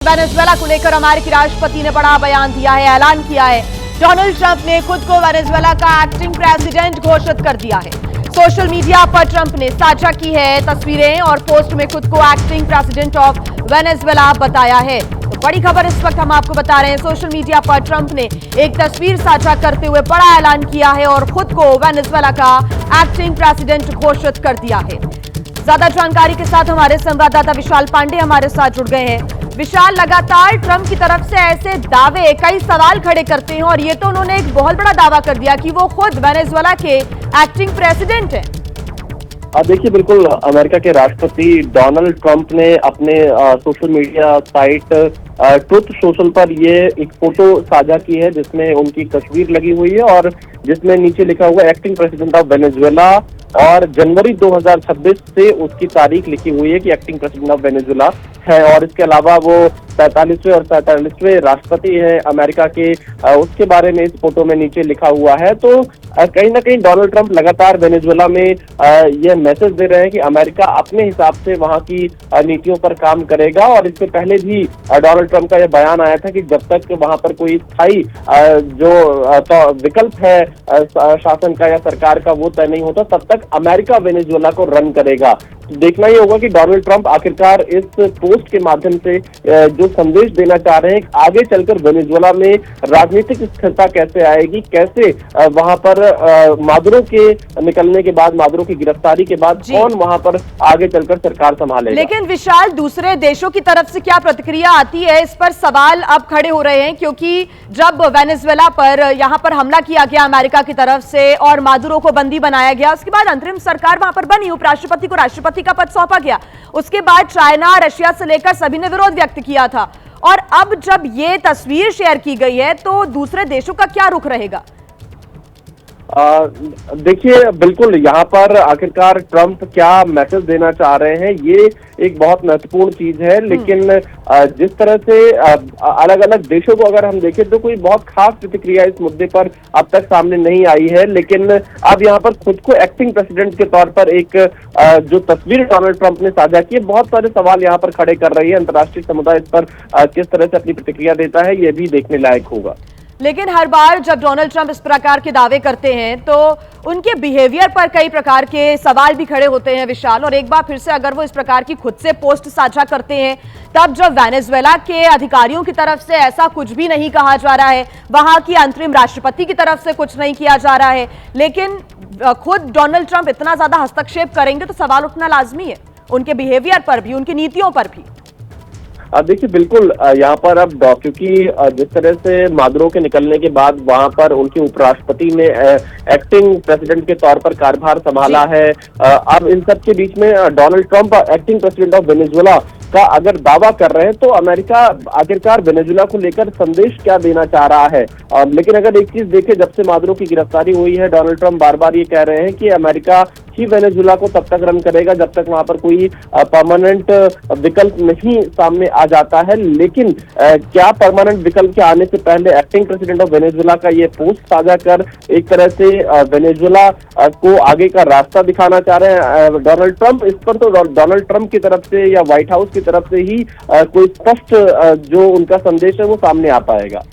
Venezuela को लेकर अमेरिकी राष्ट्रपति ने बड़ा बयान दिया है, ऐलान किया है। डोनाल्ड ट्रंप ने खुद को वेनेजुएला का एक्टिंग प्रेसिडेंट घोषित कर दिया है। सोशल मीडिया पर ट्रंप ने साझा की है तस्वीरें और पोस्ट में खुद को एक्टिंग प्रेसिडेंट ऑफ वेनेजुएला बताया है। तो बड़ी खबर इस वक्त हम आपको बता रहे हैं, सोशल मीडिया पर ट्रंप ने एक तस्वीर साझा करते हुए बड़ा ऐलान किया है और खुद को वेनेजुएला का एक्टिंग प्रेसिडेंट घोषित कर दिया है। ज्यादा जानकारी के साथ हमारे संवाददाता विशाल पांडे हमारे साथ जुड़ गए हैं। विशाल, लगातार ट्रंप की तरफ से ऐसे दावे, कई सवाल खड़े करते हैं और ये तो उन्होंने एक बहुत बड़ा दावा कर दिया कि वो खुद वेनेजुएला के एक्टिंग प्रेसिडेंट हैं। देखिए, बिल्कुल अमेरिका के राष्ट्रपति डोनाल्ड ट्रंप ने अपने social media site truth social पर ये एक फोटो साझा की है जिसमें उनकी तस्वीर लगी हुई है और जिसमें नीचे लिखा हुआ एक्टिंग प्रेसिडेंट ऑफ वेनेजुएला और जनवरी 2026 से उसकी तारीख लिखी हुई है कि एक्टिंग प्रेसिडेंट ऑफ वेनेजुएला है। और इसके अलावा वो 45वें और 47वें राष्ट्रपति हैं अमेरिका के, उसके बारे में इस फोटो में नीचे लिखा हुआ है। तो कहीं ना कहीं डोनाल्ड ट्रंप लगातार वेनेजुएला में यह मैसेज दे रहे हैं कि अमेरिका अपने हिसाब से वहां की नीतियों पर काम करेगा। और इससे पहले भी डोनाल्ड ट्रंप का यह बयान आया था कि जब तक वहां पर कोई स्थायी जो विकल्प है शासन का या सरकार का वो तय नहीं होता, तब तक अमेरिका वेनेजुएला को रन करेगा। देखना ही होगा कि डोनाल्ड ट्रंप आखिरकार इस पोस्ट के माध्यम से जो संदेश देना चाह रहे हैं, आगे चलकर वेनेजुएला में राजनीतिक स्थिरता कैसे आएगी, कैसे वहां पर मादुरो के निकलने के बाद, मादुरो की गिरफ्तारी के बाद कौन वहां पर आगे चलकर सरकार संभालेगा। लेकिन विशाल, दूसरे देशों की तरफ से क्या प्रतिक्रिया आती है, इस पर सवाल अब खड़े हो रहे हैं, क्योंकि जब वेनेजुएला पर यहां पर हमला किया गया अमेरिका की तरफ से और मादुरो को बंदी बनाया गया, उसके बाद अंतरिम सरकार वहां पर बनी, उपराष्ट्रपति को राष्ट्रपति का पद सौंपा गया। उसके बाद चाइना, रशिया से लेकर सभी ने विरोध व्यक्त किया था और अब जब ये तस्वीर शेयर की गई है तो दूसरे देशों का क्या रुख रहेगा? देखिए, बिल्कुल यहाँ पर आखिरकार ट्रंप क्या मैसेज देना चाह रहे हैं, ये एक बहुत महत्वपूर्ण चीज है। लेकिन जिस तरह से अलग अलग देशों को अगर हम देखें तो कोई बहुत खास प्रतिक्रिया इस मुद्दे पर अब तक सामने नहीं आई है। लेकिन अब यहाँ पर खुद को एक्टिंग प्रेसिडेंट के तौर पर एक जो तस्वीर डोनाल्ड ट्रंप ने साझा की है, बहुत सारे सवाल यहाँ पर खड़े कर रही है। अंतर्राष्ट्रीय समुदाय इस पर किस तरह से अपनी प्रतिक्रिया देता है, ये भी देखने लायक होगा। लेकिन हर बार जब डोनाल्ड ट्रंप इस प्रकार के दावे करते हैं तो उनके बिहेवियर पर कई प्रकार के सवाल भी खड़े होते हैं विशाल। और एक बार फिर से अगर वो इस प्रकार की खुद से पोस्ट साझा करते हैं, तब जब वेनेजुएला के अधिकारियों की तरफ से ऐसा कुछ भी नहीं कहा जा रहा है, वहां की अंतरिम राष्ट्रपति की तरफ से कुछ नहीं किया जा रहा है, लेकिन खुद डोनाल्ड ट्रंप इतना ज्यादा हस्तक्षेप करेंगे तो सवाल उठना लाजमी है उनके बिहेवियर पर भी, उनकी नीतियों पर भी। देखिए, बिल्कुल यहाँ पर अब क्योंकि जिस तरह से मादुरो के निकलने के बाद वहां पर उनके उपराष्ट्रपति ने एक्टिंग प्रेसिडेंट के तौर पर कार्यभार संभाला है। अब इन सब के बीच में Donald Trump acting president of Venezuela का अगर दावा कर रहे हैं तो अमेरिका आखिरकार वेनेजुएला को लेकर संदेश क्या देना चाह रहा है। लेकिन अगर एक चीज देखें, जब से मादुरो की गिरफ्तारी हुई है, डोनाल्ड ट्रंप बार बार ये कह रहे हैं कि अमेरिका ही वेनेजुएला को तब तक रन करेगा जब तक वहां पर कोई परमानेंट विकल्प नहीं सामने आ जाता है। लेकिन क्या परमानेंट विकल्प के आने से पहले एक्टिंग प्रेसिडेंट ऑफ वेनेजुएला का ये पोस्ट साझा कर एक तरह से वेनेजुएला को आगे का रास्ता दिखाना चाह रहे हैं डोनाल्ड ट्रंप। इस पर तो डोनाल्ड ट्रंप की तरफ से या व्हाइट हाउस की तरफ से ही कोई स्पष्ट जो उनका संदेश है वो सामने आ पाएगा।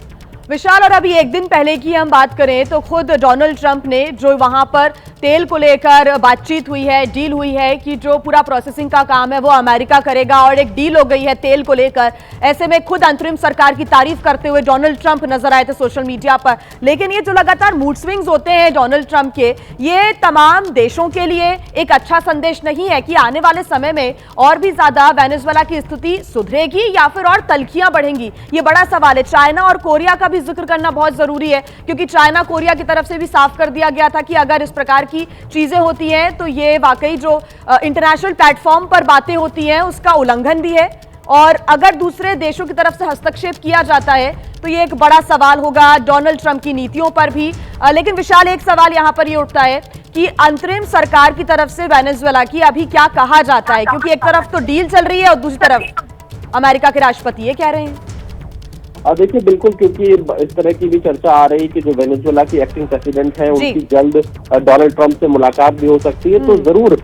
विशाल, और अभी एक दिन पहले की हम बात करें तो खुद डोनाल्ड ट्रंप ने जो वहां पर तेल को लेकर बातचीत हुई है, डील हुई है कि जो पूरा प्रोसेसिंग का काम है वो अमेरिका करेगा और एक डील हो गई है तेल को लेकर। ऐसे में खुद अंतरिम सरकार की तारीफ करते हुए डोनाल्ड ट्रंप नजर आए थे सोशल मीडिया पर। लेकिन ये जो लगातार मूड स्विंग्स होते हैं डोनाल्ड ट्रंप के, ये तमाम देशों के लिए एक अच्छा संदेश नहीं है कि आने वाले समय में और भी ज्यादा वेनेजुएला की स्थिति सुधरेगी या फिर और तल्खियां बढ़ेंगी। ये बड़ा सवाल है। चाइना और कोरिया का भी जिक्र करना बहुत जरूरी है, क्योंकि चाइना कोरिया की तरफ से भी साफ कर दिया गया था कि अगर इस प्रकार की चीजें होती हैं तो ये वाकई जो इंटरनेशनल प्लेटफॉर्म पर बातें होती हैं उसका उल्लंघन भी है। और अगर दूसरे देशों की तरफ से हस्तक्षेप किया जाता है तो ये एक बड़ा सवाल होगा डोनाल्ड ट्रंप की नीतियों पर भी। लेकिन विशाल, एक सवाल यहां पर ये उठता है कि अंतरिम सरकार की तरफ से वेनेजुएला की अभी क्या कहा जाता है, क्योंकि एक तरफ तो डील चल रही है और दूसरी तरफ अमेरिका के राष्ट्रपति ये कह रहे हैं। देखिए बिल्कुल, क्योंकि इस तरह की भी चर्चा आ रही कि जो वेनेजुएला की एक्टिंग प्रेसिडेंट है उनकी जल्द डोनाल्ड ट्रंप से मुलाकात भी हो सकती है, तो जरूर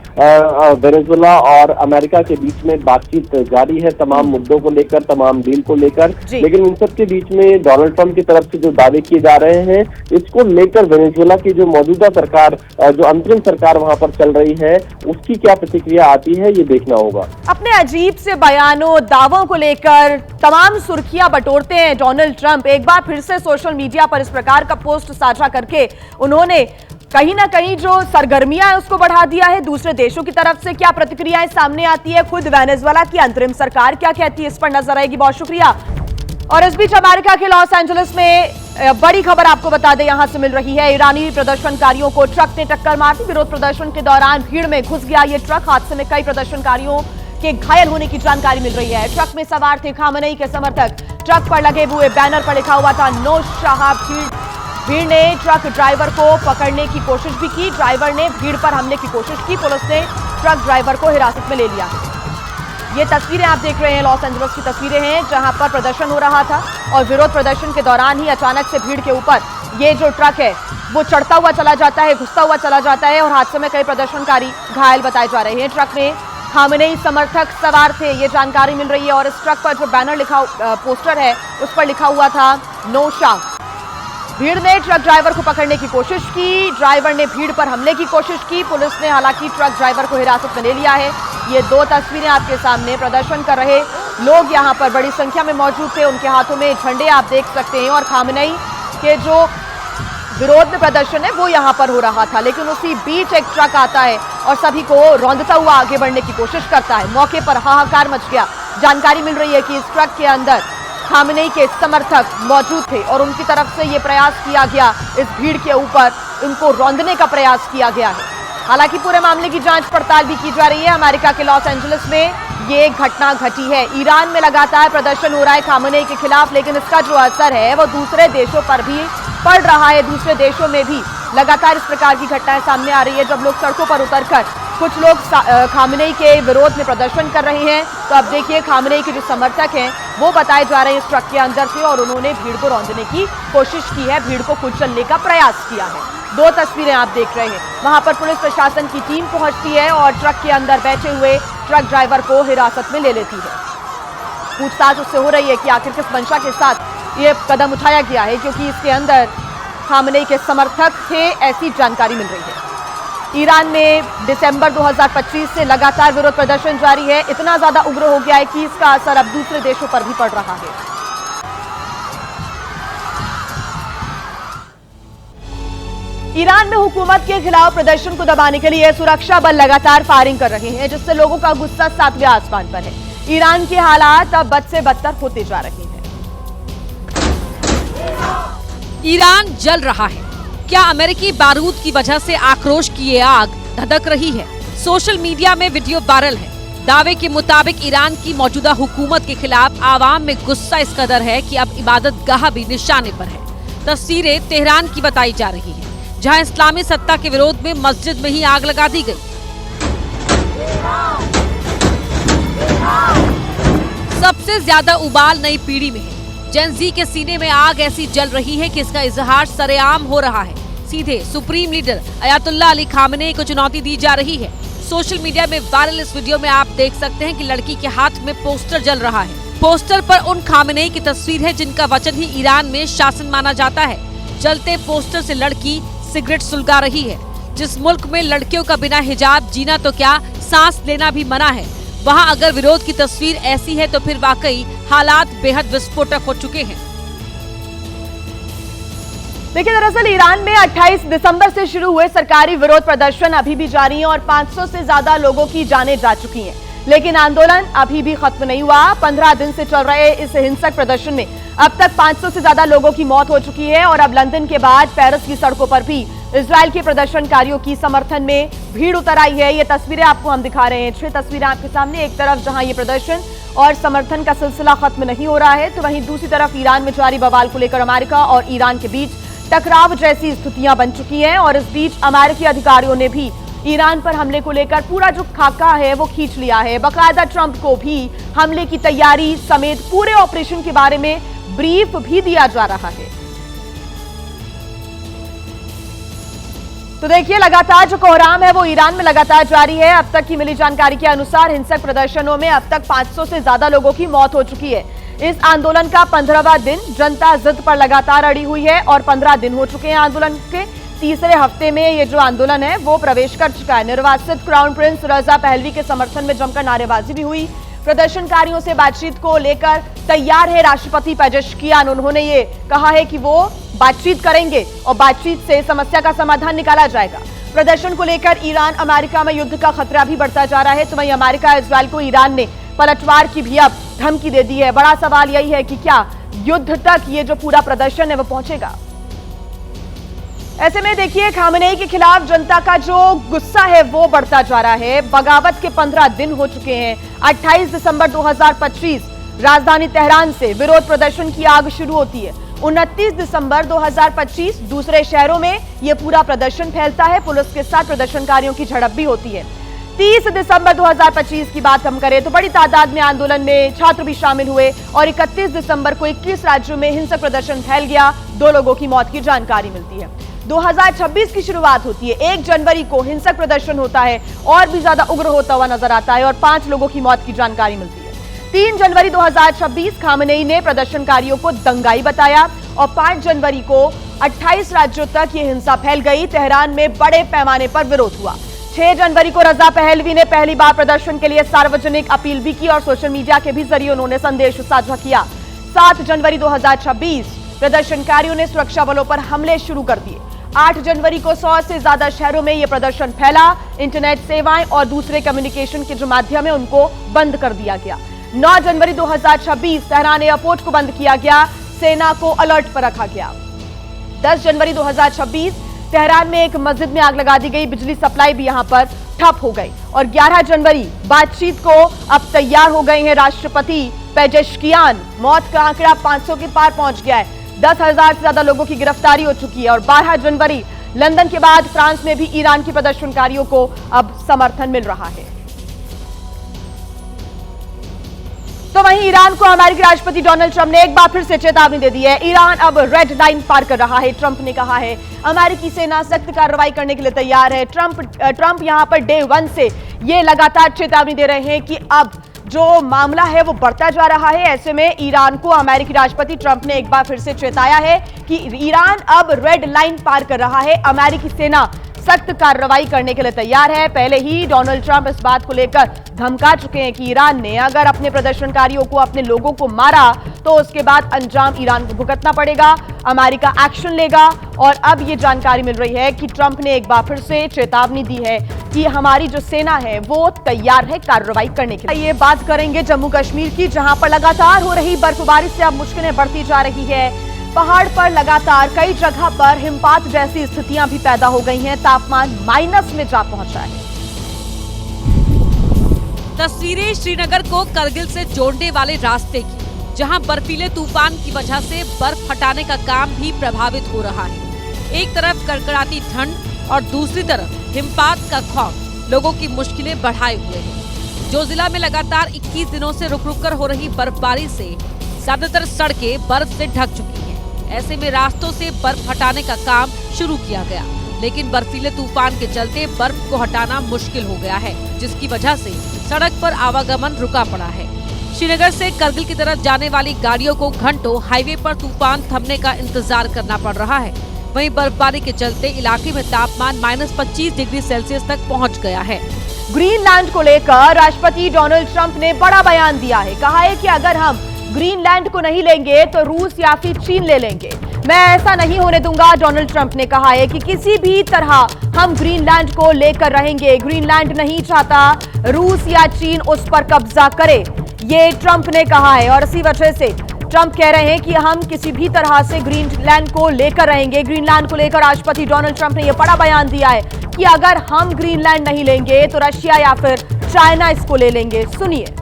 वेनेजुएला और अमेरिका के बीच में बातचीत जारी है तमाम मुद्दों को लेकर, तमाम डील को लेकर। लेकिन इन सब के बीच में डोनाल्ड ट्रंप की तरफ से जो दावे किए जा रहे हैं, इसको लेकर वेनेजुएला की जो मौजूदा सरकार, जो अंतरिम सरकार वहां पर चल रही है, उसकी क्या प्रतिक्रिया आती है, ये देखना होगा। अपने अजीब से बयानों, दावों को लेकर तमाम सुर्खियां बटोरते हैं डोनाल्ड ट्रंप। एक बार फिर से सोशल मीडिया पर इस प्रकार का पोस्ट साझा करके उन्होंने कहीं ना कहीं जो सरगर्मियां है उसको बढ़ा दिया है। दूसरे देशों की तरफ से क्या प्रतिक्रियाएं सामने आती है, खुद वेनेजुएला की अंतरिम सरकार क्या कहती है, इस पर नजर आएगी। बहुत शुक्रिया। और इस बीच अमेरिका के लॉस एंजलिस में बड़ी खबर आपको बता दें यहां से मिल रही है। ईरानी प्रदर्शनकारियों को ट्रक ने टक्कर मार दी। विरोध प्रदर्शन के दौरान भीड़ में घुस गया ये ट्रक। हादसे में कई प्रदर्शनकारियों के घायल होने की जानकारी मिल रही है। ट्रक में सवार थे खामेनेई के समर्थक। ट्रक पर लगे हुए बैनर पर लिखा हुआ था नो शाह। भीड़ ने ट्रक ड्राइवर को पकड़ने की कोशिश भी की। ड्राइवर ने भीड़ पर हमले की कोशिश की। पुलिस ने ट्रक ड्राइवर को हिरासत में ले लिया। ये तस्वीरें आप देख रहे हैं लॉस एंजलिस की तस्वीरें हैं, जहां पर प्रदर्शन हो रहा था और विरोध प्रदर्शन के दौरान ही अचानक से भीड़ के ऊपर ये जो ट्रक है वो चढ़ता हुआ चला जाता है, घुसता हुआ चला जाता है और हादसे में कई प्रदर्शनकारी घायल बताए जा रहे हैं। ट्रक में खामेनेई समर्थक सवार थे, ये जानकारी मिल रही है। और इस ट्रक पर जो बैनर लिखा, पोस्टर है, उस पर लिखा हुआ था नो शाह। भीड़ ने ट्रक ड्राइवर को पकड़ने की कोशिश की। ड्राइवर ने भीड़ पर हमले की कोशिश की। पुलिस ने हालांकि ट्रक ड्राइवर को हिरासत में ले लिया है। ये दो तस्वीरें आपके सामने। प्रदर्शन कर रहे लोग यहां पर बड़ी संख्या में मौजूद थे। उनके हाथों में झंडे आप देख सकते हैं और खामेनेई के जो विरोध में प्रदर्शन है वो यहां पर हो रहा था। लेकिन उसी बीच एक ट्रक आता है और सभी को रौंदता हुआ आगे बढ़ने की कोशिश करता है। मौके पर हाहाकार मच गया। जानकारी मिल रही है कि इस ट्रक के अंदर खामेनेई के समर्थक मौजूद थे और उनकी तरफ से ये प्रयास किया गया, इस भीड़ के ऊपर उनको रौंदने का प्रयास किया गया है। हालांकि पूरे मामले की जांच पड़ताल भी की जा रही है। अमेरिका के लॉस एंजलिस में ये घटना घटी है। ईरान में लगातार प्रदर्शन हो रहा है खामेनेई के खिलाफ, लेकिन इसका जो असर है वो दूसरे देशों पर भी पड़ रहा है। दूसरे देशों में भी लगातार इस प्रकार की घटनाएं सामने आ रही है। जब लोग सड़कों पर उतरकर कुछ लोग खामेनेई के विरोध में प्रदर्शन कर रहे हैं, तो अब देखिए खामेनेई के जो समर्थक हैं वो बताए जा रहे हैं इस ट्रक के अंदर थे और उन्होंने भीड़ को रौंदने की कोशिश की है, भीड़ को कुचलने का प्रयास किया है। दो तस्वीरें आप देख रहे हैं। वहां पर पुलिस प्रशासन की टीम पहुंचती है और ट्रक के अंदर बैठे हुए ट्रक ड्राइवर को हिरासत में ले लेती है। पूछताछ उससे हो रही है कि आखिर किस मंशा के साथ ये कदम उठाया गया है, क्योंकि इसके अंदर खामेनेई के समर्थक थे, ऐसी जानकारी मिल रही है। ईरान में दिसंबर 2025 से लगातार विरोध प्रदर्शन जारी है। इतना ज्यादा उग्र हो गया है कि इसका असर अब दूसरे देशों पर भी पड़ रहा है। ईरान में हुकूमत के खिलाफ प्रदर्शन को दबाने के लिए सुरक्षा बल लगातार फायरिंग कर रहे हैं, जिससे लोगों का गुस्सा सातवें आसमान पर है। ईरान के हालात अब बद से बदतर होते जा रहे हैं। ईरान जल रहा है। क्या अमेरिकी बारूद की वजह से आक्रोश की ये आग धधक रही है? सोशल मीडिया में वीडियो वायरल है। दावे के मुताबिक ईरान की मौजूदा हुकूमत के खिलाफ आवाम में गुस्सा इस कदर है कि अब इबादतगाह भी निशाने पर है। तस्वीरें तेहरान की बताई जा रही है, जहां इस्लामी सत्ता के विरोध में मस्जिद में ही आग लगा दी गई। सबसे ज्यादा उबाल नई पीढ़ी में है। जेन जी के सीने में आग ऐसी जल रही है कि इसका इजहार सरेआम हो रहा है। सीधे supreme leader Ayatollah Ali Khamenei को चुनौती दी जा रही है। सोशल मीडिया में वायरल इस वीडियो में आप देख सकते हैं कि लड़की के हाथ में पोस्टर जल रहा है। पोस्टर पर उन खामेनेई की तस्वीर है जिनका वचन ही ईरान में शासन माना जाता है। जलते पोस्टर से लड़की सिगरेट सुलगा रही है। जिस मुल्क में लड़कियों का बिना हिजाब जीना तो क्या, सांस लेना भी मना है, वहाँ अगर विरोध की तस्वीर ऐसी है तो फिर वाकई हालात बेहद विस्फोटक हो चुके हैं। देखिए, दरअसल ईरान में 28 दिसंबर से शुरू हुए सरकारी विरोध प्रदर्शन अभी भी जारी हैं और 500 से ज्यादा लोगों की जानें जा चुकी हैं। लेकिन आंदोलन अभी भी खत्म नहीं हुआ। 15 दिन से चल रहे इस हिंसक प्रदर्शन में अब तक 500 से ज्यादा लोगों की मौत हो चुकी है और अब लंदन के बाद पेरिस की सड़कों पर भी इजरायल के प्रदर्शनकारियों की समर्थन में भीड़ उतर आई है। ये तस्वीरें आपको हम दिखा रहे हैं, 6 तस्वीरें आपके सामने। एक तरफ जहां ये प्रदर्शन और समर्थन का सिलसिला खत्म नहीं हो रहा है, तो वहीं दूसरी तरफ ईरान में जारी बवाल को लेकर अमेरिका और ईरान के बीच टकराव जैसी स्थितियां बन चुकी हैं। और इस बीच अमेरिकी अधिकारियों ने भी ईरान पर हमले को लेकर पूरा जो खाका है वो खींच लिया है। बाकायदा ट्रंप को भी हमले की तैयारी समेत पूरे ऑपरेशन के बारे में ब्रीफ भी दिया जा रहा है। तो देखिए, लगातार जो कोहराम है वो ईरान में लगातार जारी है। अब तक की मिली जानकारी के अनुसार हिंसक प्रदर्शनों में अब तक 500 से ज्यादा लोगों की मौत हो चुकी है। इस आंदोलन का 15वां दिन, जनता जिद पर लगातार अड़ी हुई है और 15 दिन हो चुके हैं आंदोलन के। तीसरे हफ्ते में ये जो आंदोलन है वो प्रवेश कर चुका है। निर्वासित क्राउन प्रिंस रजा पहलवी के समर्थन में जमकर नारेबाजी भी हुई। प्रदर्शनकारियों से बातचीत को लेकर तैयार है राष्ट्रपति पेजेश्कियान। उन्होंने ये कहा है कि वो बातचीत करेंगे और बातचीत से समस्या का समाधान निकाला जाएगा। प्रदर्शन को लेकर ईरान अमेरिका में युद्ध का खतरा भी बढ़ता जा रहा है। तो वहीं अमेरिका इजरायल को ईरान ने पलटवार की भी अब धमकी दे दी है। बड़ा सवाल यही है कि क्या युद्ध तक ये जो पूरा प्रदर्शन है वो पहुंचेगा। ऐसे में देखिए, खामेनेई के खिलाफ जनता का जो गुस्सा है वो बढ़ता जा रहा है। बगावत के 15 दिन हो चुके हैं। 28 दिसंबर 2025 राजधानी तेहरान से विरोध प्रदर्शन की आग शुरू होती है। 29 दिसंबर 2025 दूसरे शहरों में यह पूरा प्रदर्शन फैलता है। पुलिस के साथ प्रदर्शनकारियों की झड़प भी होती है। 30 दिसंबर 2025 की बात हम करें तो बड़ी तादाद में आंदोलन में छात्र भी शामिल हुए और 31 दिसंबर को 21 राज्यों में हिंसक प्रदर्शन फैल गया। 2 लोगों की मौत की जानकारी मिलती है। 2026 की शुरुआत होती है। 1 जनवरी को हिंसक प्रदर्शन होता है और भी ज्यादा उग्र होता हुआ नजर आता है और 5 लोगों की मौत की जानकारी मिलती है। 3 जनवरी 2026 खामेनेई ने प्रदर्शनकारियों को दंगाई बताया और 5 जनवरी को 28 राज्यों तक यह हिंसा फैल गई। तेहरान में बड़े पैमाने पर विरोध हुआ। 6 जनवरी को रजा पहलवी ने पहली बार प्रदर्शन के लिए सार्वजनिक अपील भी की और सोशल मीडिया के भी जरिए उन्होंने संदेश साझा किया। 7 जनवरी 2026 प्रदर्शनकारियों ने सुरक्षा बलों पर हमले शुरू कर दिए। 8 जनवरी को 100 से ज्यादा शहरों में यह प्रदर्शन फैला। इंटरनेट सेवाएं और दूसरे कम्युनिकेशन के जो माध्यम है उनको बंद कर दिया गया। 9 जनवरी 2026 तेहरान एयरपोर्ट को बंद किया गया। सेना को अलर्ट पर रखा गया। 10 जनवरी 2026 तेहरान में एक मस्जिद में आग लगा दी गई। बिजली सप्लाई भी यहां पर ठप हो गई। और 11 जनवरी बातचीत को अब तैयार हो गए हैं राष्ट्रपति पेजेश्कियान। मौत का आंकड़ा 500 के पार पहुंच गया है। 10,000 से ज्यादा लोगों की गिरफ्तारी हो चुकी है। और 12 जनवरी लंदन के बाद फ्रांस में भी ईरान की प्रदर्शनकारियों को अब समर्थन मिल रहा है। तो वहीं ईरान को अमेरिकी राष्ट्रपति डोनाल्ड ट्रंप ने एक बार फिर से चेतावनी दे दी है। ईरान अब रेड लाइन पार कर रहा है। ट्रंप ने कहा है अमेरिकी सेना सख्त कार्रवाई करने के लिए तैयार है। ट्रंप यहां पर डे 1 से ये लगातार चेतावनी दे रहे हैं कि अब जो मामला है वो बढ़ता जा रहा है। ऐसे में ईरान को अमेरिकी राष्ट्रपति ट्रंप ने एक बार फिर से चेताया है कि ईरान अब रेड लाइन पार कर रहा है। अमेरिकी सेना सख्त कार्रवाई करने के लिए तैयार है। पहले ही डोनाल्ड ट्रंप इस बात को लेकर धमका चुके हैं कि ईरान ने अगर अपने प्रदर्शनकारियों को, अपने लोगों को मारा तो उसके बाद अंजाम ईरान को भुगतना पड़ेगा। अमेरिका एक्शन लेगा। और अब ये जानकारी मिल रही है कि ट्रंप ने एक बार फिर से चेतावनी दी है कि हमारी जो सेना है वो तैयार है कार्रवाई करने के लिए। ये बात करेंगे जम्मू कश्मीर की, जहां पर लगातार हो रही बर्फबारी से अब मुश्किलें बढ़ती जा रही है। पहाड़ पर लगातार कई जगह पर हिमपात जैसी स्थितियां भी पैदा हो गई हैं। तापमान माइनस में जा पहुंचा है। तस्वीरें श्रीनगर को करगिल से जोड़ने वाले रास्ते की, जहां बर्फीले तूफान की वजह से बर्फ हटाने का काम भी प्रभावित हो रहा है। एक तरफ कड़कड़ाती ठंड और दूसरी तरफ हिमपात का खौफ लोगों की मुश्किलें बढ़ाए हुए है। जो जिला में लगातार 21 दिनों से रुक रुक कर हो रही बर्फबारी से ज्यादातर सड़कें बर्फ से ढक चुकी हैं। ऐसे में रास्तों से बर्फ हटाने का काम शुरू किया गया, लेकिन बर्फीले तूफान के चलते बर्फ को हटाना मुश्किल हो गया है, जिसकी वजह से सड़क पर आवागमन रुका पड़ा है। श्रीनगर से करगिल की तरफ जाने वाली गाड़ियों को घंटों हाईवे पर तूफान थमने का इंतजार करना पड़ रहा है। वहीं बर्फबारी के चलते इलाके में तापमान -25 डिग्री सेल्सियस तक पहुंच गया है। ग्रीनलैंड को लेकर राष्ट्रपति डोनाल्ड ट्रंप ने बड़ा बयान दिया है। कहा है कि अगर हम ग्रीनलैंड को नहीं लेंगे तो रूस या फिर चीन ले लेंगे। मैं ऐसा नहीं होने दूंगा। डोनाल्ड ट्रंप ने कहा है कि किसी भी तरह हम ग्रीनलैंड को लेकर रहेंगे। ग्रीनलैंड नहीं चाहता रूस या चीन उस पर कब्जा करे, ये ट्रंप ने कहा है। और इसी वजह से ट्रंप कह रहे हैं कि हम किसी भी तरह से ग्रीनलैंड को लेकर रहेंगे। ग्रीनलैंड को लेकर राष्ट्रपति डोनाल्ड ट्रंप ने यह बड़ा बयान दिया है कि अगर हम ग्रीनलैंड नहीं लेंगे तो रशिया या फिर चाइना इसको ले लेंगे। सुनिए।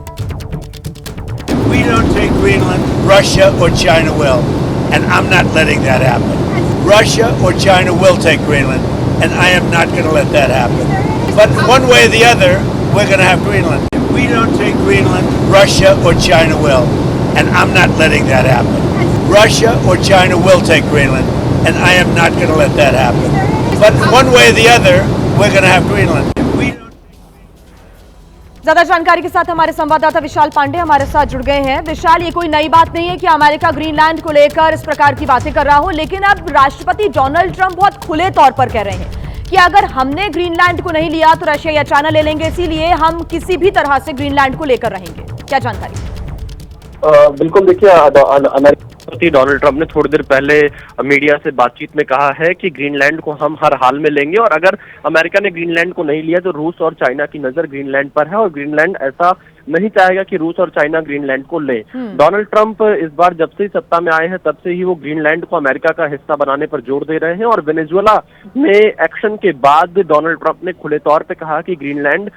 We don't take Greenland, Russia or China will, and I'm not letting that happen. Russia or China will take Greenland, and I am not going to let that happen. But one way or the other, we're going to have Greenland. We don't take Greenland, Russia or China will, and I'm not letting that happen. Russia or China will take Greenland, and I am not going to let that happen. But one way or the other, we're going to have Greenland. If we don't... ज्यादा जानकारी के साथ हमारे संवाददाता विशाल पांडे हमारे साथ जुड़ गए हैं। विशाल, ये कोई नई बात नहीं है कि अमेरिका ग्रीनलैंड को लेकर इस प्रकार की बातें कर रहा हो, लेकिन अब राष्ट्रपति डोनाल्ड ट्रंप बहुत खुले तौर पर कह रहे हैं कि अगर हमने ग्रीनलैंड को नहीं लिया तो रशिया या चाइना ले लेंगे, इसीलिए हम किसी भी तरह से ग्रीनलैंड को लेकर रहेंगे। क्या जानकारी? बिल्कुल, देखिए अमेरिका राष्ट्रपति डोनाल्ड ट्रंप ने थोड़ी देर पहले मीडिया से बातचीत में कहा है कि ग्रीनलैंड को हम हर हाल में लेंगे, और अगर अमेरिका ने ग्रीनलैंड को नहीं लिया तो रूस और चाइना की नजर ग्रीनलैंड पर है, और ग्रीनलैंड ऐसा नहीं चाहेगा कि रूस और चाइना ग्रीनलैंड को ले। डोनाल्ड ट्रंप इस बार जब से सत्ता में आए हैं तब से ही वो ग्रीनलैंड को अमेरिका का हिस्सा बनाने पर जोर दे रहे हैं, और वेनेजुएला में एक्शन के बाद डोनाल्ड ट्रंप ने खुले तौर पे कहा कि ग्रीनलैंड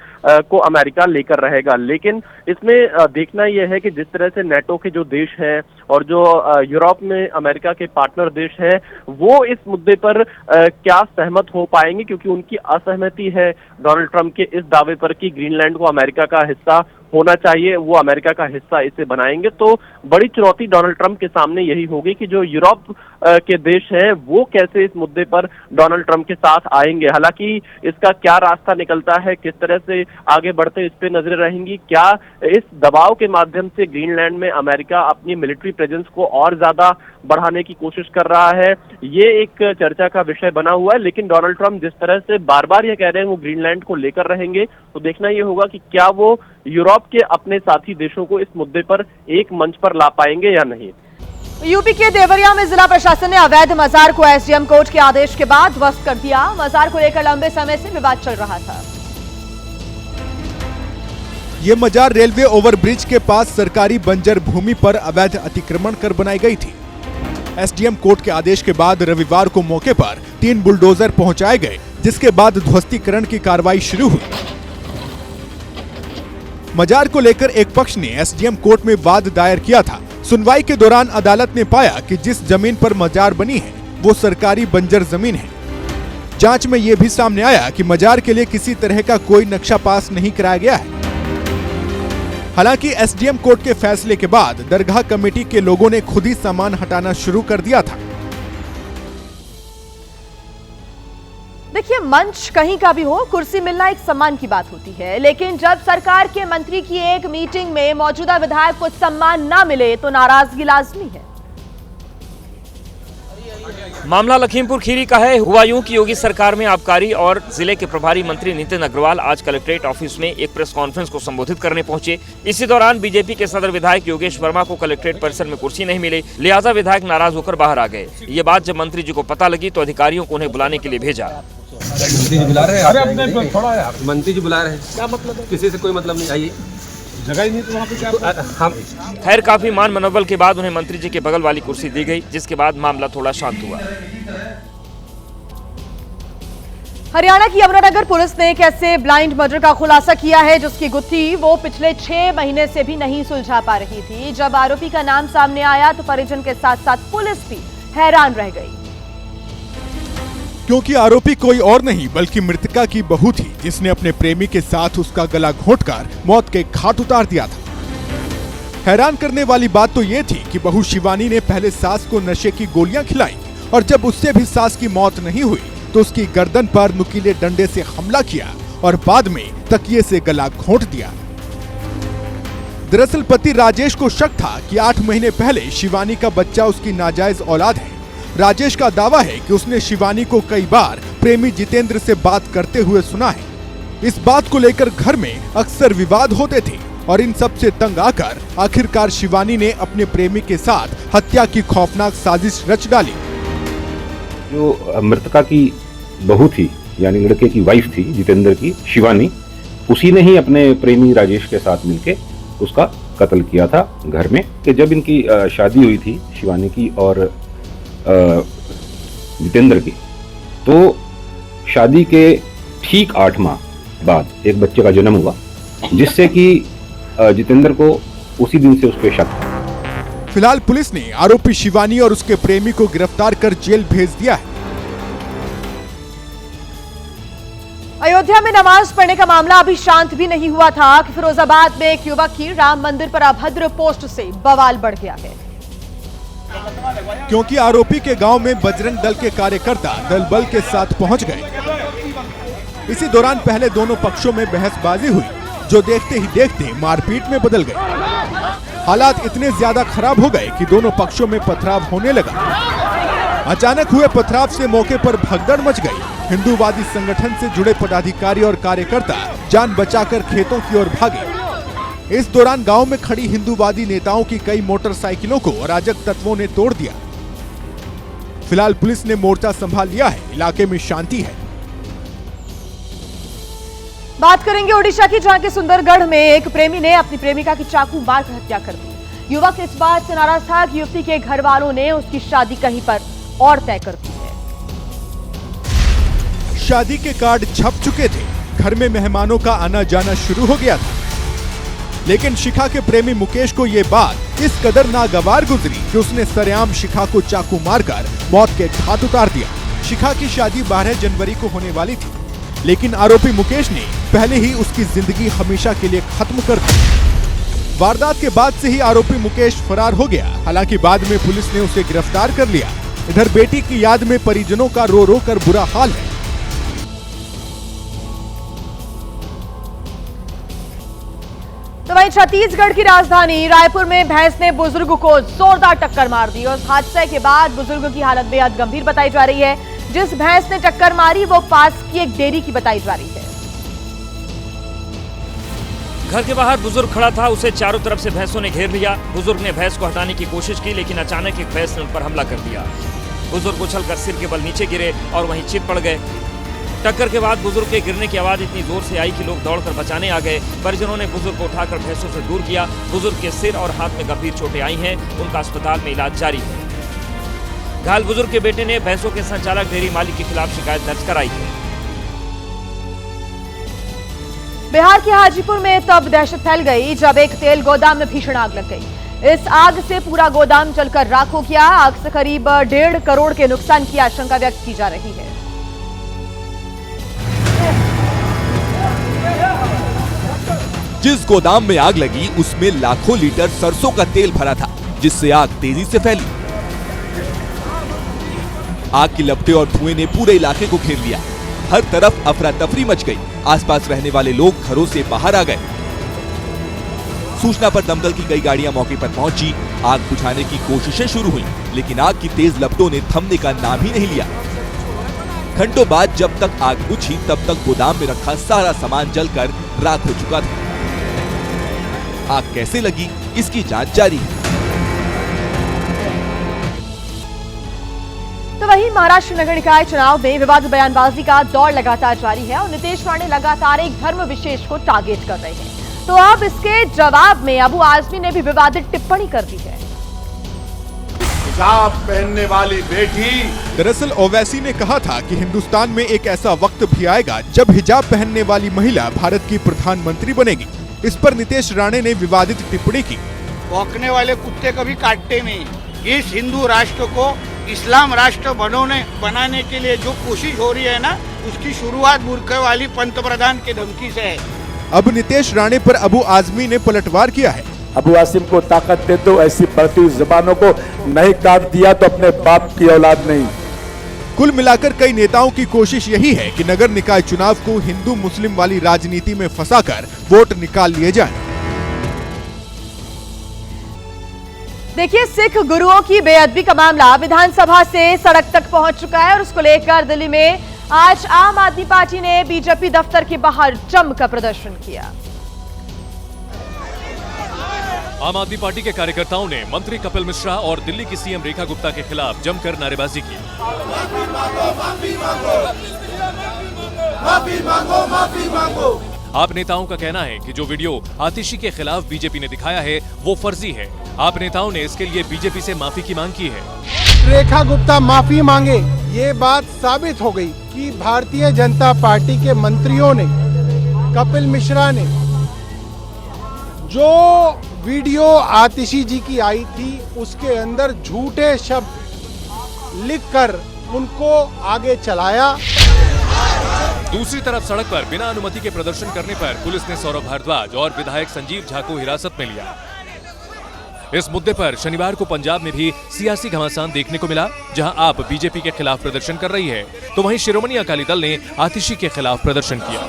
को अमेरिका लेकर रहेगा। लेकिन इसमें देखना यह है कि जिस तरह से नेटो के जो देश हैं और जो यूरोप में अमेरिका के पार्टनर देश हैं, वो इस मुद्दे पर क्या सहमत हो पाएंगे, क्योंकि उनकी असहमति है डोनाल्ड ट्रंप के इस दावे पर कि ग्रीनलैंड को अमेरिका का हिस्सा होना चाहिए, वो अमेरिका का हिस्सा इसे बनाएंगे। तो बड़ी चुनौती डोनाल्ड ट्रंप के सामने यही होगी कि जो यूरोप के देश हैं वो कैसे इस मुद्दे पर डोनाल्ड ट्रंप के साथ आएंगे। हालांकि इसका क्या रास्ता निकलता है, किस तरह से आगे बढ़ते, इस पे नजरें रहेंगी। क्या इस दबाव के माध्यम से ग्रीनलैंड में अमेरिका अपनी मिलिट्री प्रेजेंस को और ज्यादा बढ़ाने की कोशिश कर रहा है, ये एक चर्चा का विषय बना हुआ है। लेकिन डोनाल्ड ट्रंप जिस तरह से बार बार ये कह रहे हैं वो ग्रीनलैंड को लेकर रहेंगे, तो देखना ये होगा कि क्या वो यूरोप के अपने साथी देशों को इस मुद्दे पर एक मंच पर ला पाएंगे या नहीं। यूपी के देवरिया में जिला प्रशासन ने अवैध मजार को एसडीएम कोर्ट के आदेश के बाद ध्वस्त कर दिया। मजार को लेकर लंबे समय से विवाद चल रहा था। ये मजार रेलवे ओवरब्रिज के पास सरकारी बंजर भूमि पर अवैध अतिक्रमण कर बनाई गई थी। एसडीएम कोर्ट के आदेश के बाद रविवार को मौके पर 3 बुलडोजर पहुंचाए गए, जिसके बाद ध्वस्तीकरण की कार्रवाई शुरू हुई। मजार को लेकर एक पक्ष ने एसडीएम कोर्ट में वाद दायर किया था। सुनवाई के दौरान अदालत ने पाया कि जिस जमीन पर मजार बनी है वो सरकारी बंजर जमीन है। जांच में यह भी सामने आया कि मजार के लिए किसी तरह का कोई नक्शा पास नहीं कराया गया है। हालांकि एसडीएम कोर्ट के फैसले के बाद दरगाह कमेटी के लोगों ने खुद ही सामान हटाना शुरू कर दिया था। देखिए, मंच कहीं का भी हो, कुर्सी मिलना एक सम्मान की बात होती है, लेकिन जब सरकार के मंत्री की एक मीटिंग में मौजूदा विधायक को सम्मान ना मिले तो नाराजगी लाजमी है। मामला लखीमपुर खीरी का है। हुआ यूं कि योगी सरकार में आबकारी और जिले के प्रभारी मंत्री नितिन अग्रवाल आज कलेक्ट्रेट ऑफिस में एक प्रेस कॉन्फ्रेंस को संबोधित करने पहुंचे। इसी दौरान बीजेपी के सदर विधायक योगेश वर्मा को कलेक्ट्रेट परिसर में कुर्सी नहीं मिली, लिहाजा विधायक नाराज होकर बाहर आ गए। ये बात जब मंत्री जी को पता लगी तो अधिकारियों को उन्हें बुलाने के लिए भेजा। मंत्री जी बुला रहे हैं, मंत्री जी बुला रहे हैं, क्या मतलब है? किसी से कोई मतलब नहीं, आइए। जगह ही नहीं तो वहाँ पे क्या हम। खैर, काफी मान मनोबल के बाद उन्हें मंत्री जी के बगल वाली कुर्सी दी गई, जिसके बाद मामला थोड़ा शांत हुआ। हरियाणा की यमुनानगर पुलिस ने एक ऐसे ब्लाइंड मर्डर का खुलासा किया है जिसकी गुत्थी वो पिछले 6 महीने से भी नहीं सुलझा पा रही थी। जब आरोपी का नाम सामने आया तो परिजन के साथ साथ पुलिस भी हैरान रह गई, क्योंकि आरोपी कोई और नहीं बल्कि मृतका की बहू थी, जिसने अपने प्रेमी के साथ उसका गला घोंटकर मौत के घाट उतार दिया था। हैरान करने वाली बात तो ये थी कि बहू शिवानी ने पहले सास को नशे की गोलियां खिलाई और जब उससे भी सास की मौत नहीं हुई तो उसकी गर्दन पर नुकीले डंडे से हमला किया और बाद में तकिए से गला घोंट दिया। दरअसल पति राजेश को शक था कि 8 महीने पहले शिवानी का बच्चा उसकी नाजायज औलाद है। राजेश का दावा है कि उसने शिवानी को कई बार प्रेमी जितेंद्र से बात करते हुए सुना है। इस बात को लेकर घर में अक्सर विवाद होते थे और इन सब से तंग आकर आखिरकार शिवानी ने अपने प्रेमी के साथ हत्या की खौफनाक साजिश रच डाली। जो मृतका की बहू थी, यानी लड़के की वाइफ थी जितेंद्र की, शिवानी, उसी ने ही अपने प्रेमी राजेश के साथ मिलके उसका कत्ल किया था घर में। कि जब इनकी शादी हुई थी शिवानी की और जितेंद्र की, तो शादी के ठीक 8 माह बाद एक बच्चे का जन्म हुआ, जिससे कि जितेंद्र को उसी दिन से उस पर शक था। फिलहाल पुलिस ने आरोपी शिवानी और उसके प्रेमी को गिरफ्तार कर जेल भेज दिया है। अयोध्या में नमाज पढ़ने का मामला अभी शांत भी नहीं हुआ था कि फिरोजाबाद में एक युवक की राम मंदिर पर अभद्र पोस्ट से बवाल बढ़ गया है। क्योंकि आरोपी के गांव में बजरंग दल के कार्यकर्ता दल बल के साथ पहुंच गए। इसी दौरान पहले दोनों पक्षों में बहसबाजी हुई, जो देखते ही देखते मारपीट में बदल गई। हालात इतने ज्यादा खराब हो गए कि दोनों पक्षों में पथराव होने लगा। अचानक हुए पथराव से मौके पर भगदड़ मच गई। हिंदूवादी संगठन से जुड़े पदाधिकारी और कार्यकर्ता जान बचाकर खेतों की ओर भागे। इस दौरान गांव में खड़ी हिंदूवादी नेताओं की कई मोटरसाइकिलों को अराजक तत्वों ने तोड़ दिया। फिलहाल पुलिस ने मोर्चा संभाल लिया है, इलाके में शांति है। बात करेंगे ओडिशा की, जहां के सुंदरगढ़ में एक प्रेमी ने अपनी प्रेमिका की चाकू मारकर हत्या कर दी। युवक इस बात से नाराज था कि युवती के घर वालों ने उसकी शादी कहीं पर और तय कर दी है। शादी के कार्ड छप चुके थे, घर में मेहमानों का आना जाना शुरू हो गया था, लेकिन शिखा के प्रेमी मुकेश को ये बात इस कदर नागवार गुजरी कि उसने सरेआम शिखा को चाकू मारकर मौत के घाट उतार दिया। शिखा की शादी 12 जनवरी को होने वाली थी, लेकिन आरोपी मुकेश ने पहले ही उसकी जिंदगी हमेशा के लिए खत्म कर दी। वारदात के बाद से ही आरोपी मुकेश फरार हो गया। हालांकि बाद में पुलिस ने उसे गिरफ्तार कर लिया। इधर बेटी की याद में परिजनों का रो रो कर बुरा हाल है। तो वहीं छत्तीसगढ़ की राजधानी रायपुर में भैंस ने बुजुर्ग को जोरदार टक्कर मार दी और इस हादसे के बाद बुजुर्ग की हालत बेहद गंभीर बताई जा रही है। जिस भैंस ने टक्कर मारी वो पास की एक डेयरी की बताई जा रही है। घर के बाहर बुजुर्ग खड़ा था, उसे चारों तरफ से भैंसों ने घेर लिया। बुजुर्ग ने भैंस को हटाने की कोशिश की, लेकिन अचानक एक भैंस ने उन पर हमला कर दिया। बुजुर्ग उछलकर सिर के बल नीचे गिरे और वहीं चित पड़ गए। टक्कर के बाद बुजुर्ग के गिरने की आवाज इतनी जोर से आई कि लोग दौड़कर बचाने आ गए। परिजनों ने बुजुर्ग को उठाकर भैंसों से दूर किया। बुजुर्ग के सिर और हाथ में गंभीर चोटें आई हैं, उनका अस्पताल में इलाज जारी है। घायल बुजुर्ग के बेटे ने भैंसों के संचालक डेयरी मालिक के खिलाफ शिकायत दर्ज कराई है। बिहार के हाजीपुर में तब दहशत फैल गई जब एक तेल गोदाम में भीषण आग लग गई। इस आग से पूरा गोदाम जलकर राख हो गया। आग से करीब 1.5 करोड़ के नुकसान की आशंका व्यक्त की जा रही है। जिस गोदाम में आग लगी उसमें लाखों लीटर सरसों का तेल भरा था, जिससे आग तेजी से फैली। आग की लपटें और धुएं ने पूरे इलाके को घेर लिया। हर तरफ अफरा तफरी मच गई। आसपास रहने वाले लोग घरों से बाहर आ गए। सूचना पर दमकल की कई गाड़ियां मौके पर पहुंची। आग बुझाने की कोशिशें शुरू हुई, लेकिन आग की तेज लपटों ने थमने का नाम ही नहीं लिया। घंटों बाद जब तक आग बुझी तब तक गोदाम में रखा सारा सामान जलकर राख हो चुका था। आग कैसे लगी, इसकी जांच जारी है। तो वहीं महाराष्ट्र नगर निकाय चुनाव में विवादित बयानबाजी का दौर लगातार जारी है और नीतीश राणे लगातार एक धर्म विशेष को टारगेट कर रहे हैं। तो अब इसके जवाब में अबू आजमी ने भी विवादित टिप्पणी कर दी है। हिजाब पहनने वाली बेटी। दरअसल ओवैसी ने कहा था कि हिंदुस्तान में एक ऐसा वक्त भी आएगा जब हिजाब पहनने वाली महिला भारत की प्रधानमंत्री बनेगी। इस पर नीतीश राणे ने विवादित टिप्पणी की। भौंकने वाले कुत्ते कभी काटते नहीं। इस हिंदू राष्ट्र को इस्लाम राष्ट्र बनाने के लिए जो कोशिश हो रही है ना, उसकी शुरुआत मूर्ख वाली पंतप्रधान के धमकी से है। अब नीतीश राणे पर अबू आजमी ने पलटवार किया है। अबू आसिम को ताकत दे दो, ऐसी बढ़ती हुई जुबानों को नहीं काट दिया तो अपने बाप की औलाद नहीं। कुल मिलाकर कई नेताओं की कोशिश यही है कि नगर निकाय चुनाव को हिंदू मुस्लिम वाली राजनीति में फंसाकर वोट निकाल लिए जाएं। देखिए, सिख गुरुओं की बेअदबी का मामला विधानसभा से सड़क तक पहुंच चुका है और उसको लेकर दिल्ली में आज आम आदमी पार्टी ने बीजेपी दफ्तर के बाहर जमकर प्रदर्शन किया। आम आदमी पार्टी के कार्यकर्ताओं ने मंत्री कपिल मिश्रा और दिल्ली की सीएम रेखा गुप्ता के खिलाफ जमकर नारेबाजी की। आप नेताओं का कहना है कि जो वीडियो आतिशी के खिलाफ बीजेपी ने दिखाया है वो फर्जी है। आप नेताओं ने इसके लिए बीजेपी से माफी की मांग की है। रेखा गुप्ता माफी मांगे, ये बात साबित हो गई कि भारतीय जनता पार्टी के मंत्रियों ने, कपिल मिश्रा ने जो वीडियो आतिशी जी की आई थी उसके अंदर झूठे शब्द लिखकर उनको आगे चलाया। दूसरी तरफ सड़क पर बिना अनुमति के प्रदर्शन करने पर पुलिस ने सौरभ भारद्वाज और विधायक संजीव झा को हिरासत में लिया। इस मुद्दे पर शनिवार को पंजाब में भी सियासी घमासान देखने को मिला। जहां आप बीजेपी के खिलाफ प्रदर्शन कर रही है, तो वहीं शिरोमणि अकाली दल ने आतिशी के खिलाफ प्रदर्शन किया।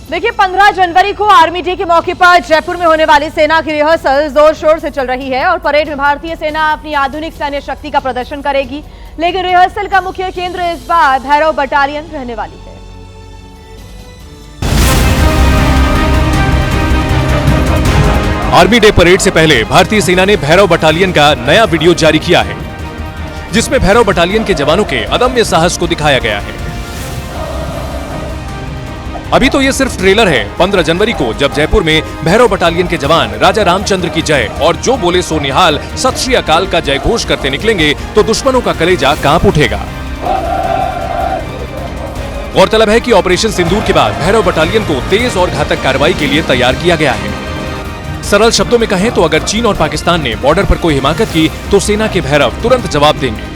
देखिए, 15 जनवरी को आर्मी डे के मौके पर जयपुर में होने वाली सेना की रिहर्सल जोर शोर से चल रही है और परेड में भारतीय सेना अपनी आधुनिक सैन्य शक्ति का प्रदर्शन करेगी। लेकिन रिहर्सल का मुख्य केंद्र इस बार भैरव बटालियन रहने वाली है। आर्मी डे परेड से पहले भारतीय सेना ने भैरव बटालियन का नया वीडियो जारी किया है, जिसमें भैरव बटालियन के जवानों के अदम्य साहस को दिखाया गया है। अभी तो ये सिर्फ ट्रेलर है। 15 जनवरी को जब जयपुर में भैरव बटालियन के जवान राजा रामचंद्र की जय और जो बोले सो निहाल सत श्री अकाल का जय घोष करते निकलेंगे तो दुश्मनों का कलेजा कांप उठेगा। गौरतलब है कि ऑपरेशन सिंदूर के बाद भैरव बटालियन को तेज और घातक कार्रवाई के लिए तैयार किया गया है। सरल शब्दों में कहें तो अगर चीन और पाकिस्तान ने बॉर्डर पर कोई हिमाकत की तो सेना के भैरव तुरंत जवाब देंगे।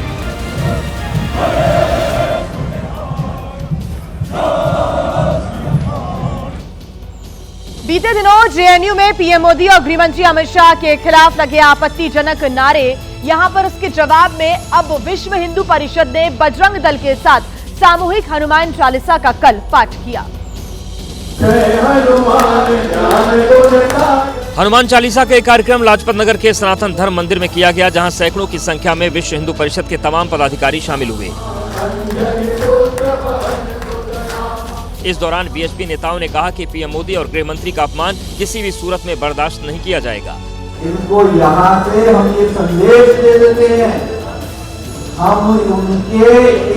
बीते दिनों जेएनयू में पीएम मोदी और गृहमंत्री अमित शाह के खिलाफ लगे आपत्तिजनक नारे, यहां पर उसके जवाब में अब विश्व हिंदू परिषद ने बजरंग दल के साथ सामूहिक हनुमान चालीसा का कल पाठ किया। हनुमान चालीसा का एक कार्यक्रम लाजपत नगर के सनातन धर्म मंदिर में किया गया, जहां सैकड़ों की संख्या में विश्व हिंदू परिषद के तमाम पदाधिकारी शामिल हुए। इस दौरान बीएसपी नेताओं ने कहा कि पीएम मोदी और गृह मंत्री का अपमान किसी भी सूरत में बर्दाश्त नहीं किया जाएगा। इनको यहाँ से हम ये संदेश दे देते हैं, हम उनके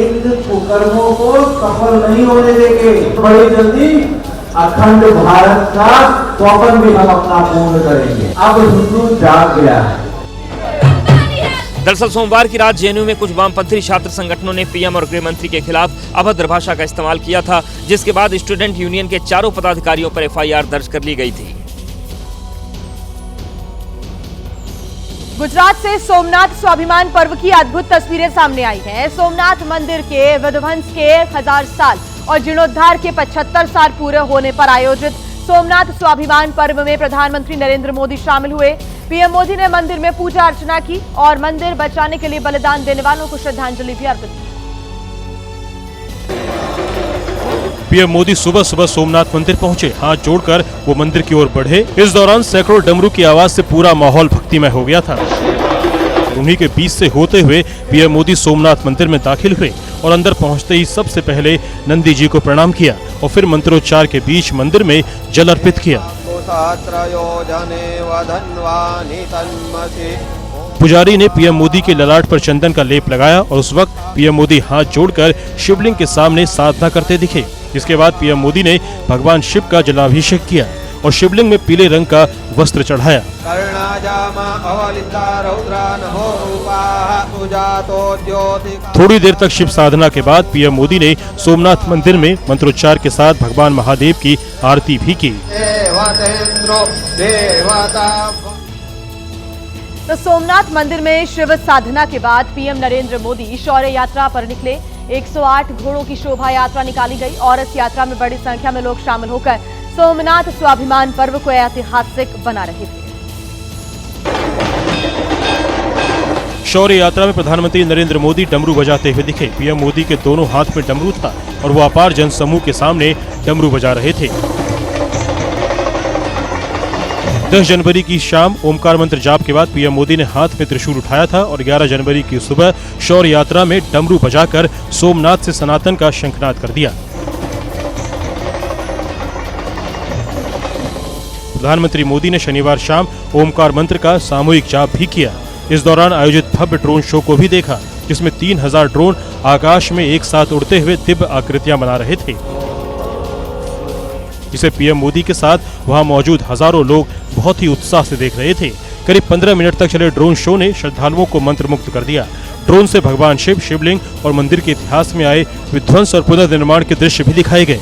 इन कुकर्मों को सफल नहीं होने देंगे। बड़ी जल्दी अखंड भारत का स्वप्न भी हम अपना पूर्ण करेंगे। अब हिंदू जाग गया है। दरअसल सोमवार की रात जेएनयू में कुछ वामपंथी छात्र संगठनों ने पीएम और गृह मंत्री के खिलाफ अभद्र भाषा का इस्तेमाल किया था, जिसके बाद स्टूडेंट यूनियन के चारों पदाधिकारियों पर एफआईआर दर्ज कर ली गई थी। गुजरात से सोमनाथ स्वाभिमान पर्व की अद्भुत तस्वीरें सामने आई हैं। सोमनाथ मंदिर के विध्वंस के 1000 साल और जीर्णोद्धार के 75 साल पूरे होने पर आयोजित सोमनाथ स्वाभिमान पर्व में प्रधानमंत्री नरेंद्र मोदी शामिल हुए। पीएम मोदी ने मंदिर में पूजा अर्चना की और मंदिर बचाने के लिए बलिदान देने वालों को श्रद्धांजलि भी अर्पित की। पीएम मोदी सुबह सुबह सोमनाथ मंदिर पहुंचे, हाथ जोड़कर वो मंदिर की ओर बढ़े। इस दौरान सैकड़ों डमरू की आवाज से पूरा माहौल भक्तिमय हो गया था। उन्हीं के बीच से होते हुए पीएम मोदी सोमनाथ मंदिर में दाखिल हुए और अंदर पहुंचते ही सबसे पहले नंदी जी को प्रणाम किया और फिर मंत्रोच्चार के बीच मंदिर में जल अर्पित किया। पुजारी ने पीएम मोदी के ललाट पर चंदन का लेप लगाया और उस वक्त पीएम मोदी हाथ जोड़कर शिवलिंग के सामने साधना करते दिखे। इसके बाद पीएम मोदी ने भगवान शिव का जलाभिषेक किया और शिवलिंग में पीले रंग का वस्त्र चढ़ाया। थोड़ी देर तक शिव साधना के बाद पीएम मोदी ने सोमनाथ मंदिर में मंत्रोच्चार के साथ भगवान महादेव की आरती भी की। तो सोमनाथ मंदिर में शिव साधना के बाद पीएम नरेंद्र मोदी शौर्य यात्रा पर निकले। 108 घोड़ों की शोभा यात्रा निकाली गई और इस यात्रा में बड़ी संख्या में लोग शामिल होकर सोमनाथ स्वाभिमान पर्व को ऐतिहासिक बना रहे थे। शौर्य यात्रा में प्रधानमंत्री नरेंद्र मोदी डमरू बजाते हुए दिखे। पीएम मोदी के दोनों हाथ में डमरू था और वो अपार जनसमूह के सामने डमरू बजा रहे थे। 10 जनवरी की शाम ओमकार मंत्र जाप के बाद पीएम मोदी ने हाथ में त्रिशूल उठाया था और 11 जनवरी की सुबह शौर्य यात्रा में डमरू बजाकर सोमनाथ से सनातन का शंखनाद कर दिया। प्रधानमंत्री मोदी ने शनिवार शाम ओमकार मंत्र का सामूहिक जाप भी किया। इस दौरान आयोजित भव्य ड्रोन शो को भी देखा, जिसमें 3000 ड्रोन आकाश में एक साथ उड़ते हुए दिव्य आकृतियां बना रहे थे। इसे पीएम मोदी के साथ वहां मौजूद हजारों लोग बहुत ही उत्साह से देख रहे थे। करीब 15 मिनट तक चले ड्रोन शो ने श्रद्धालुओं को मंत्रमुग्ध कर दिया। ड्रोन से भगवान शिव, शिवलिंग और मंदिर के इतिहास में आए विध्वंस और पुनर्निर्माण के दृश्य भी दिखाए गए।